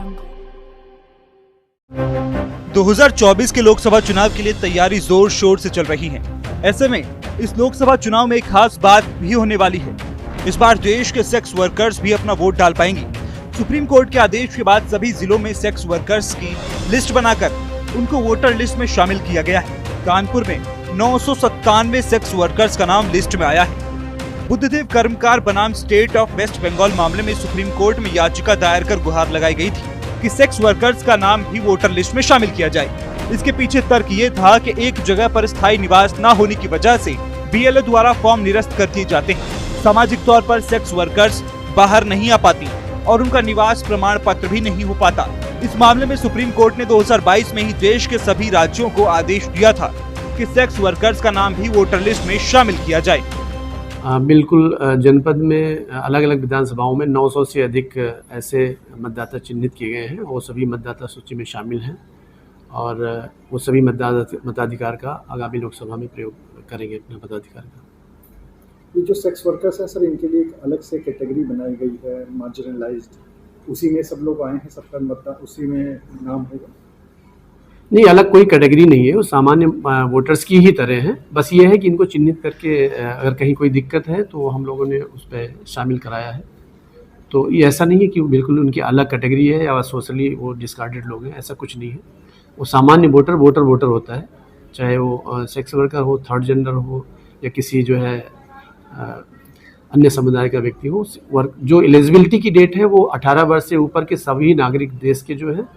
jungle. 2024 के लोकसभा चुनाव के लिए तैयारी जोर शोर से चल रही है। ऐसे में इस लोकसभा चुनाव में एक खास बात भी होने वाली है। इस बार देश के सेक्स वर्कर्स भी अपना वोट डाल पाएंगे। सुप्रीम कोर्ट के आदेश के बाद सभी जिलों में सेक्स वर्कर्स की लिस्ट बनाकर उनको वोटर लिस्ट में शामिल किया गया है। कानपुर में 997 सेक्स वर्कर्स का नाम लिस्ट में आया है। बुद्धदेव कर्मकार बनाम स्टेट ऑफ वेस्ट बंगाल मामले में सुप्रीम कोर्ट में याचिका दायर कर गुहार लगाई गई थी कि सेक्स वर्कर्स का नाम भी वोटर लिस्ट में शामिल किया जाए। इसके पीछे तर्क ये था कि एक जगह पर स्थायी निवास न होने की वजह से बीएलओ द्वारा फॉर्म निरस्त कर दिए जाते हैं। सामाजिक तौर पर सेक्स वर्कर्स बाहर नहीं आ पाती और उनका निवास प्रमाण पत्र भी नहीं हो पाता। इस मामले में सुप्रीम कोर्ट ने 2022 में ही देश के सभी राज्यों को आदेश दिया था कि सेक्स वर्कर्स का नाम भी वोटर लिस्ट में शामिल किया जाए। बिल्कुल, जनपद में अलग अलग विधानसभाओं में 900 से अधिक ऐसे मतदाता चिन्हित किए गए हैं। वो सभी मतदाता सूची में शामिल हैं और वो सभी मताधिकार का आगामी लोकसभा में प्रयोग करेंगे अपने मताधिकार का। ये जो सेक्स वर्कर्स हैं सर, इनके लिए एक अलग से कैटेगरी बनाई गई है, मार्जिनलाइज्ड, उसी में सब लोग आए हैं, सबका मतदान उसी में नाम होगा? नहीं, अलग कोई कैटेगरी नहीं है, वो सामान्य वोटर्स की ही तरह हैं। बस ये है कि इनको चिन्हित करके अगर कहीं कोई दिक्कत है तो हम लोगों ने उस पर शामिल कराया है। तो ये ऐसा नहीं है कि बिल्कुल उनकी अलग कैटेगरी है या सोशली वो डिस्कार्डेड लोग हैं, ऐसा कुछ नहीं है। वो सामान्य वोटर होता है, चाहे वो सेक्स वर्कर हो, थर्ड जेंडर हो या किसी जो है अन्य समुदाय का व्यक्ति हो। जो एलिजिबिलिटी की डेट है वो 18 वर्ष से ऊपर के सभी नागरिक देश के जो है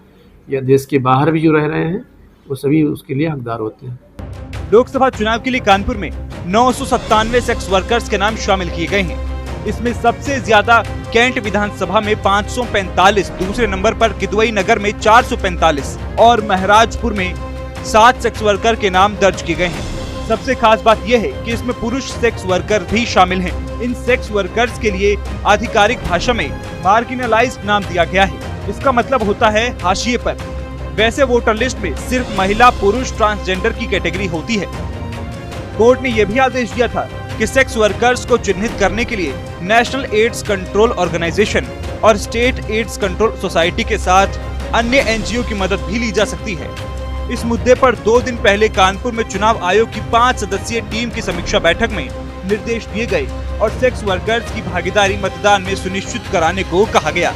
या देश के बाहर भी जो रह रहे हैं वो सभी उसके लिए हकदार होते हैं। लोकसभा चुनाव के लिए कानपुर में 997 सेक्स वर्कर्स के नाम शामिल किए गए हैं। इसमें सबसे ज्यादा कैंट विधानसभा में 545, दूसरे नंबर पर किदवई नगर में 445 और महराजपुर में 7 सेक्स वर्कर के नाम दर्ज किए गए हैं। सबसे खास बात यह है कि इसमें पुरुष सेक्स वर्कर भी शामिल हैं। इन सेक्स वर्कर्स के लिए आधिकारिक भाषा में मार्जिनलाइज्ड नाम दिया गया है। इसका मतलब होता है हाशिए पर। वैसे वोटर लिस्ट में सिर्फ महिला, पुरुष, ट्रांसजेंडर की कैटेगरी होती है। कोर्ट ने यह भी आदेश दिया था कि सेक्स वर्कर्स को चिन्हित करने के लिए नेशनल एड्स कंट्रोल ऑर्गेनाइजेशन और स्टेट एड्स कंट्रोल सोसाइटी के साथ अन्य एनजीओ की मदद भी ली जा सकती है। इस मुद्दे पर 2 दिन पहले कानपुर में चुनाव आयोग की 5 सदस्यीय टीम की समीक्षा बैठक में निर्देश दिए गए और सेक्स वर्कर्स की भागीदारी मतदान में सुनिश्चित कराने को कहा गया।